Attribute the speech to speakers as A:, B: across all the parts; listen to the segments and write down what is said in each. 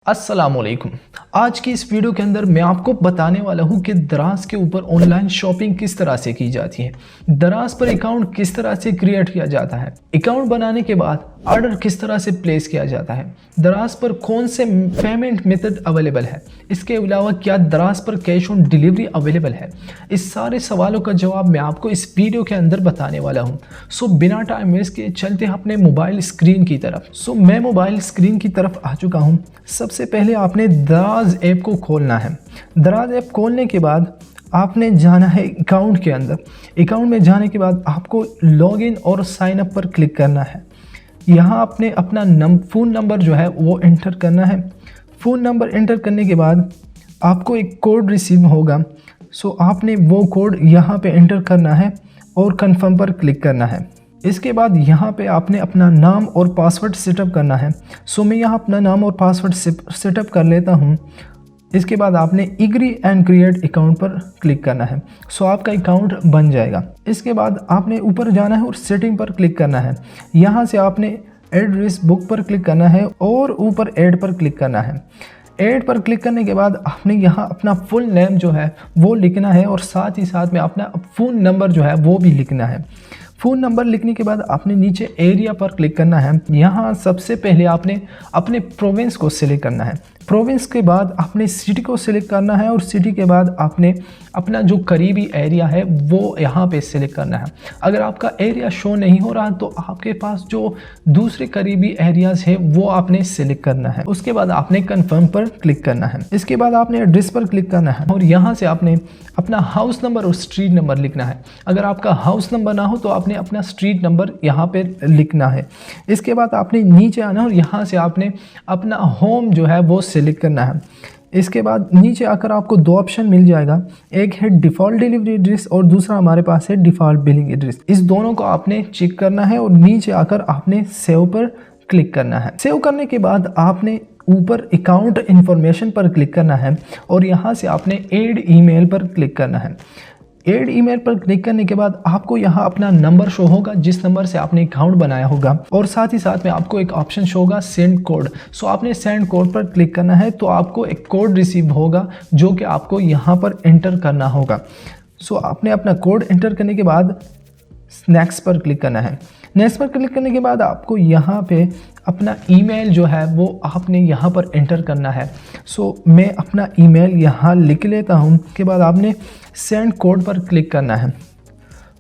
A: अस्सलामुअलैकुम। आज की इस वीडियो के अंदर मैं आपको बताने वाला हूं कि दराज के ऊपर ऑनलाइन शॉपिंग किस तरह से की जाती है, दराज पर अकाउंट किस तरह से क्रिएट किया जाता है, अकाउंट बनाने के बाद ऑर्डर किस तरह से प्लेस किया जाता है, दराज पर कौन से पेमेंट मेथड अवेलेबल है, इसके अलावा क्या दराज पर कैश ऑन डिलीवरी अवेलेबल है। इस सारे सवालों का जवाब मैं आपको इस वीडियो के अंदर बताने वाला हूँ। सो बिना टाइम वेस्ट किए चलते हैं अपने मोबाइल स्क्रीन की तरफ। सो मैं मोबाइल स्क्रीन की तरफ आ चुका हूँ। सबसे पहले आपने दराज ऐप को खोलना है। दराज ऐप खोलने के बाद आपने जाना है अकाउंट के अंदर। अकाउंट में जाने के बाद आपको लॉगिन और साइन अप पर क्लिक करना है। यहाँ आपने अपना फ़ोन नंबर जो है वो एंटर करना है। फ़ोन नंबर एंटर करने के बाद आपको एक कोड रिसीव होगा। सो आपने वो कोड यहाँ पे एंटर करना है और कंफर्म पर क्लिक करना है। इसके बाद यहाँ पे आपने अपना नाम और पासवर्ड सेटअप करना है। सो मैं यहाँ अपना नाम और पासवर्ड सेटअप कर लेता हूँ। इसके बाद आपने एग्री एंड क्रिएट अकाउंट पर क्लिक करना है। सो आपका अकाउंट बन जाएगा। इसके बाद आपने ऊपर जाना है और सेटिंग पर क्लिक करना है। यहाँ से आपने एड्रेस बुक पर क्लिक करना है और ऊपर ऐड पर क्लिक करना है। ऐड पर क्लिक करने के बाद आपने यहाँ अपना फुल नेम जो है वो लिखना है और साथ ही साथ में अपना फ़ोन नंबर जो है वो भी लिखना है। फ़ोन नंबर लिखने के बाद आपने नीचे एरिया पर क्लिक करना है। यहाँ सबसे पहले आपने अपने प्रोविंस को सिलेक्ट करना है। प्रोविंस के बाद आपने सिटी को सिलेक्ट करना है और सिटी के बाद आपने अपना जो करीबी एरिया है वो यहाँ पे सिलेक्ट करना है। अगर आपका एरिया शो नहीं हो रहा तो आपके पास जो दूसरे करीबी एरियाज़ है वो आपने सिलेक्ट करना है। उसके बाद आपने कंफर्म पर क्लिक करना है। इसके बाद आपने एड्रेस पर क्लिक करना है और यहाँ से आपने अपना हाउस नंबर और स्ट्रीट नंबर लिखना है। अगर आपका हाउस नंबर ना हो तो आपने अपना स्ट्रीट नंबर यहाँ पे लिखना है। इसके बाद आपने नीचे आना और यहाँ से आपने अपना होम जो है वो सिलेक्ट करना है। इसके बाद नीचे आकर आपको दो ऑप्शन मिल जाएगा, एक है डिफ़ॉल्ट डिलीवरी एड्रेस और दूसरा हमारे पास है डिफ़ॉल्ट बिलिंग एड्रेस। इस दोनों को आपने चेक करना है और नीचे आकर आपने सेव पर क्लिक करना है। सेव करने के बाद आपने ऊपर अकाउंट इन्फॉर्मेशन पर क्लिक करना है और यहाँ से आपने ऐड ईमेल पर क्लिक करना है। ऐड ईमेल पर क्लिक करने के बाद आपको यहाँ अपना नंबर शो होगा जिस नंबर से आपने अकाउंट बनाया होगा और साथ ही साथ में आपको एक ऑप्शन शो होगा सेंड कोड। सो आपने सेंड कोड पर क्लिक करना है तो आपको एक कोड रिसीव होगा जो कि आपको यहाँ पर एंटर करना होगा। सो आपने अपना कोड एंटर करने के बाद नेक्स्ट पर क्लिक करना है। नेक्स्ट पर क्लिक करने के बाद आपको यहाँ पे अपना ईमेल जो है वो आपने यहाँ पर एंटर करना है। सो मैं अपना ईमेल यहाँ लिख लेता हूँ। उसके बाद आपने सेंड कोड पर क्लिक करना है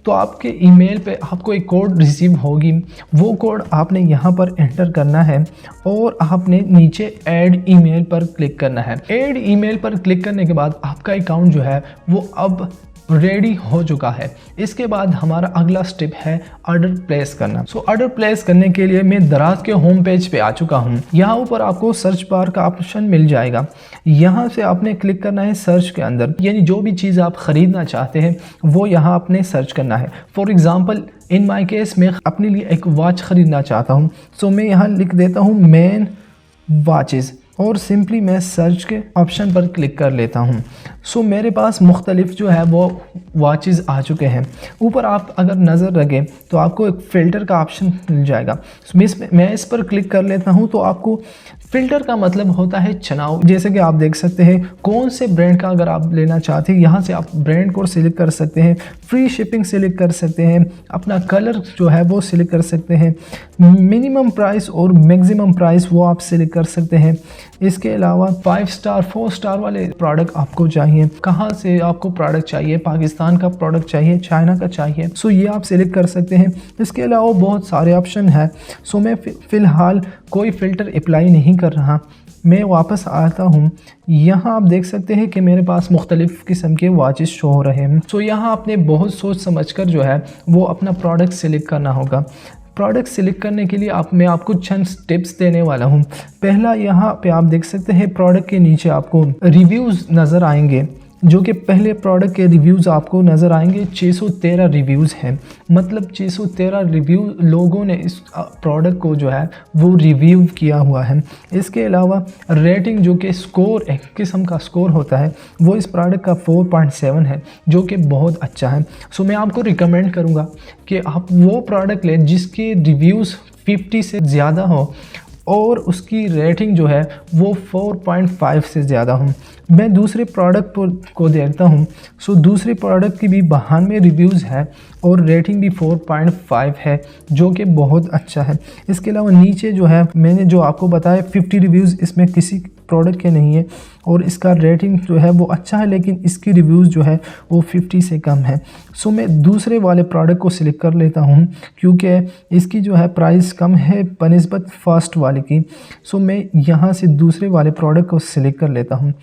A: तो आपके ईमेल पे आपको एक कोड रिसीव होगी। वो कोड आपने यहाँ पर एंटर करना है और आपने नीचे ऐड ईमेल पर क्लिक करना है। ऐड ईमेल पर क्लिक करने के बाद आपका अकाउंट जो है वो अब रेडी हो चुका है। इसके बाद हमारा अगला स्टेप है ऑर्डर प्लेस करना। सो ऑर्डर प्लेस करने के लिए मैं दराज के होम पेज पे आ चुका हूँ। यहाँ ऊपर आपको सर्च बार का ऑप्शन मिल जाएगा। यहाँ से आपने क्लिक करना है सर्च के अंदर, यानी जो भी चीज़ आप ख़रीदना चाहते हैं वो यहाँ आपने सर्च करना है। For example in my case मैं अपने लिए एक वॉच ख़रीदना चाहता हूँ। सो मैं यहाँ लिख देता हूँ मैन वॉचेज़ और सिंपली मैं सर्च के ऑप्शन पर क्लिक कर लेता हूं। सो मेरे पास मुख्तलिफ जो है वो वॉचेज़ आ चुके हैं। ऊपर आप अगर नज़र रखें तो आपको एक फ़िल्टर का ऑप्शन मिल जाएगा। मैं इस पर क्लिक कर लेता हूं तो आपको फ़िल्टर का मतलब होता है चुनाव। जैसे कि आप देख सकते हैं कौन से ब्रांड का अगर आप लेना चाहते हैं यहाँ से आप ब्रांड को सिलेक्ट कर सकते हैं, फ्री शिपिंग सिलेक्ट कर सकते हैं, अपना कलर जो है वो सिलेक्ट कर सकते हैं, मिनिमम प्राइस और मैक्सिमम प्राइस वो आप सिलेक्ट कर सकते हैं। इसके अलावा 5 स्टार 4 स्टार वाले प्रोडक्ट आपको चाहिए, कहाँ से आपको प्रोडक्ट चाहिए, पाकिस्तान का प्रोडक्ट चाहिए, चाइना का चाहिए, सो ये आप सिलेक्ट कर सकते हैं। इसके अलावा बहुत सारे ऑप्शन हैं। सो मैं फ़िलहाल कोई फ़िल्टर अप्लाई नहीं कर रहा। मैं वापस आता हूँ। यहाँ आप देख सकते हैं कि मेरे पास मुख्तलिफ़ किस्म के वॉचेस शो हो रहे हैं। सो यहाँ आपने बहुत सोच समझ कर जो है वो अपना प्रोडक्ट सिलेक्ट करना होगा। प्रोडक्ट सिलेक्ट करने के लिए मैं आपको चंद टिप्स देने वाला हूँ। पहला, यहाँ पे आप देख सकते हैं प्रोडक्ट के नीचे आपको रिव्यूज़ नज़र आएंगे, जो कि पहले प्रोडक्ट के रिव्यूज़ आपको नज़र आएंगे। 613 रिव्यूज़ हैं, मतलब 613 रिव्यू लोगों ने इस प्रोडक्ट को जो है वो रिव्यू किया हुआ है। इसके अलावा रेटिंग जो कि स्कोर एक किस्म का स्कोर होता है वो इस प्रोडक्ट का 4.7 है, जो कि बहुत अच्छा है। सो मैं आपको रिकमेंड करूँगा कि आप वो प्रोडक्ट लें जिसके रिव्यूज़ 50 से ज़्यादा हो और उसकी रेटिंग जो है वो 4.5 से ज़्यादा हूँ। मैं दूसरे प्रोडक्ट को देखता हूँ, सो दूसरे प्रोडक्ट की भी 92 रिव्यूज़ है और रेटिंग भी 4.5 है, जो कि बहुत अच्छा है। इसके अलावा नीचे जो है मैंने जो आपको बताया 50 रिव्यूज़ इसमें किसी प्रोडक्ट के नहीं है और इसका रेटिंग जो है वो अच्छा है, लेकिन इसकी रिव्यूज़ जो है वो 50 से कम है। सो मैं दूसरे वाले प्रोडक्ट को सिलेक्ट कर लेता हूँ क्योंकि इसकी जो है प्राइस कम है बनिस्बत फर्स्ट वाले की। सो मैं यहाँ से दूसरे वाले प्रोडक्ट को सिलेक्ट कर लेता हूँ।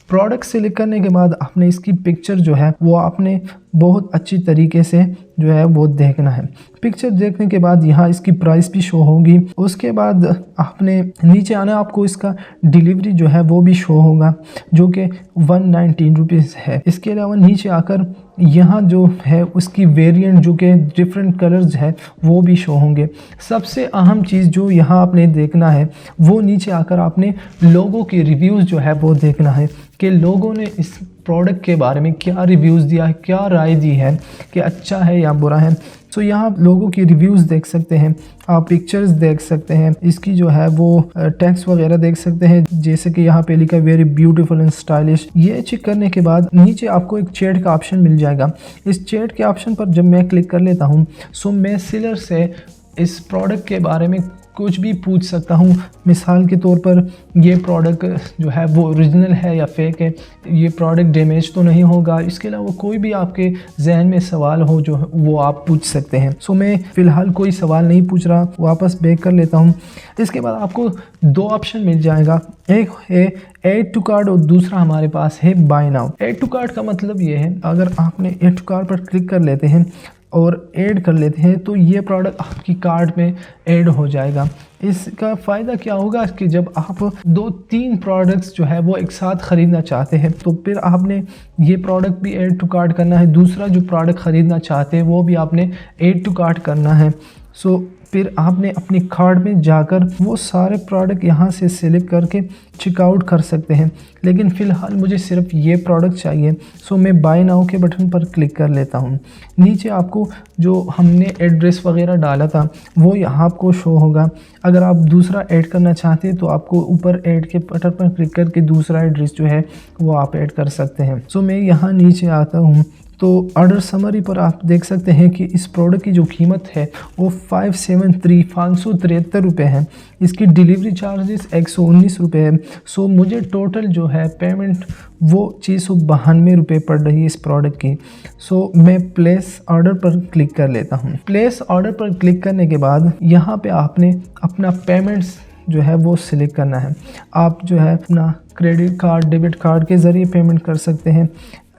A: प्रोडक्ट सिलेक्ट करने के बाद आपने इसकी पिक्चर जो है वो आपने बहुत अच्छी तरीके से जो है वो देखना है। पिक्चर देखने के बाद यहाँ इसकी प्राइस भी शो होगी। उसके बाद आपने नीचे आना, आपको इसका डिलीवरी जो है वो भी शो होगा जो कि 119 रुपीज़ है। इसके अलावा नीचे आकर यहाँ जो है उसकी वेरिएंट जो कि डिफरेंट कलर्स है वो भी शो होंगे। सबसे अहम चीज़ जो यहाँ आपने देखना है वो नीचे आकर आपने लोगों की रिव्यूज़ जो है वो देखना है कि लोगों ने इस प्रोडक्ट के बारे में क्या रिव्यूज़ दिया है, क्या राय दी है कि अच्छा है या बुरा है। सो यहाँ लोगों की रिव्यूज़ देख सकते हैं, आप पिक्चर्स देख सकते हैं, इसकी जो है वो टेक्स्ट वगैरह देख सकते हैं, जैसे कि यहाँ पे लिखा है वेरी ब्यूटीफुल एंड स्टाइलिश। ये चेक करने के बाद नीचे आपको एक चैट का ऑप्शन मिल जाएगा। इस चैट के ऑप्शन पर जब मैं क्लिक कर लेता हूँ, सो मैं सेलर से इस प्रोडक्ट के बारे में कुछ भी पूछ सकता हूँ। मिसाल के तौर पर ये प्रोडक्ट जो है वो ओरिजिनल है या फेक है, ये प्रोडक्ट डैमेज तो नहीं होगा। इसके अलावा कोई भी आपके जहन में सवाल हो जो वो आप पूछ सकते हैं। सो मैं फ़िलहाल कोई सवाल नहीं पूछ रहा, वापस बैक कर लेता हूँ। इसके बाद आपको दो ऑप्शन मिल जाएगा, एक है ऐड टू कार्ट और दूसरा हमारे पास है buy now. Add to cart का मतलब ये है, अगर आपने ऐड टू कार्ट पर क्लिक कर लेते हैं और ऐड कर लेते हैं तो ये प्रोडक्ट आपकी कार्ट में ऐड हो जाएगा। इसका फ़ायदा क्या होगा कि जब आप 2-3 प्रोडक्ट्स जो है वो एक साथ ख़रीदना चाहते हैं तो फिर आपने ये प्रोडक्ट भी ऐड टू कार्ट करना है, दूसरा जो प्रोडक्ट ख़रीदना चाहते हैं वो भी आपने ऐड टू कार्ट करना है। सो फिर आपने अपनी कार्ट में जाकर वो सारे प्रोडक्ट यहाँ से सिलेक्ट करके चेकआउट कर सकते हैं, लेकिन फ़िलहाल मुझे सिर्फ ये प्रोडक्ट चाहिए। सो मैं बाय नाउ के बटन पर क्लिक कर लेता हूँ। नीचे आपको जो हमने एड्रेस वगैरह डाला था वो यहाँ आपको शो होगा। अगर आप दूसरा ऐड करना चाहते हैं तो आपको ऊपर ऐड के बटन पर क्लिक करके दूसरा एड्रेस जो है वो आप ऐड कर सकते हैं। सो मैं यहाँ नीचे आता हूँ तो ऑर्डर समरी पर आप देख सकते हैं कि इस प्रोडक्ट की जो कीमत है वो 573 रुपये है। इसकी डिलीवरी चार्जेस 119 रुपये है। सो मुझे टोटल जो है पेमेंट वो 692 रुपये पड़ रही है इस प्रोडक्ट की। सो मैं प्लेस ऑर्डर पर क्लिक कर लेता हूँ। प्लेस ऑर्डर पर क्लिक करने के बाद यहाँ पे आपने अपना पेमेंट्स जो है वो सिलेक्ट करना है। आप जो है अपना क्रेडिट कार्ड, डेबिट कार्ड के ज़रिए पेमेंट कर सकते हैं,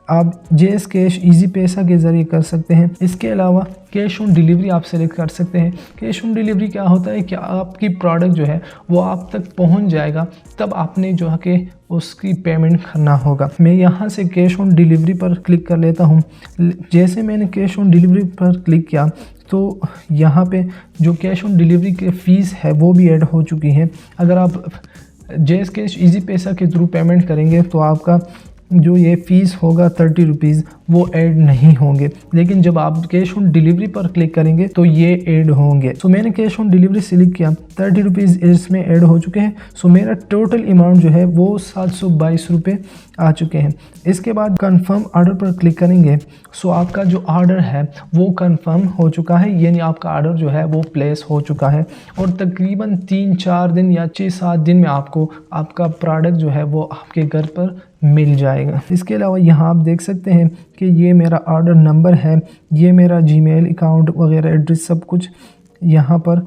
A: आप जेएस कैश, इजी पैसा के ज़रिए कर सकते हैं। इसके अलावा कैश ऑन डिलीवरी आप सेलेक्ट कर सकते हैं। कैश ऑन डिलीवरी क्या होता है कि आपकी प्रोडक्ट जो है वो आप तक पहुंच जाएगा, तब आपने जो है कि उसकी पेमेंट करना होगा। मैं यहाँ से कैश ऑन डिलीवरी पर क्लिक कर लेता हूँ। जैसे मैंने कैश ऑन डिलीवरी पर क्लिक किया तो यहाँ पे जो कैश ऑन डिलीवरी की फ़ीस है वो भी ऐड हो चुकी है। अगर आप जेएस कैश इजी पैसा के थ्रू पेमेंट करेंगे तो आपका जो ये फ़ीस होगा 30 रुपीज़ वो ऐड नहीं होंगे, लेकिन जब आप कैश ऑन डिलीवरी पर क्लिक करेंगे तो ये ऐड होंगे। सो मैंने कैश ऑन डिलीवरी सिलेक्ट किया, 30 रुपीज़ इसमें ऐड हो चुके हैं। सो मेरा टोटल अमाउंट जो है वो 722 रुपये आ चुके हैं। इसके बाद कंफर्म ऑर्डर पर क्लिक करेंगे। सो आपका जो ऑर्डर है वो कंफर्म हो चुका है, यानी आपका ऑर्डर जो है वो प्लेस हो चुका है और तकरीबन 3-4 दिन या 6-7 दिन में आपको आपका प्रोडक्ट जो है वो आपके घर पर मिल जाएगा। इसके अलावा यहाँ आप देख सकते हैं कि ये मेरा ऑर्डर नंबर है, ये मेरा जीमेल अकाउंट वगैरह एड्रेस सब कुछ यहाँ पर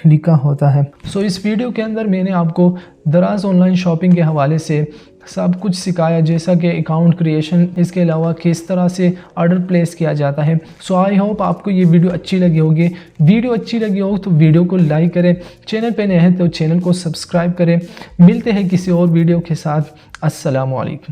A: लिखा होता है। सो इस वीडियो के अंदर मैंने आपको दराज ऑनलाइन शॉपिंग के हवाले से सब कुछ सिखाया, जैसा कि अकाउंट क्रिएशन, इसके अलावा किस तरह से ऑर्डर प्लेस किया जाता है। सो आई होप आपको ये वीडियो अच्छी लगी होगी। वीडियो अच्छी लगी हो तो वीडियो को लाइक करें, चैनल पे नए हैं तो चैनल को सब्सक्राइब करें। मिलते हैं किसी और वीडियो के साथ। अस्सलामु अलैकुम।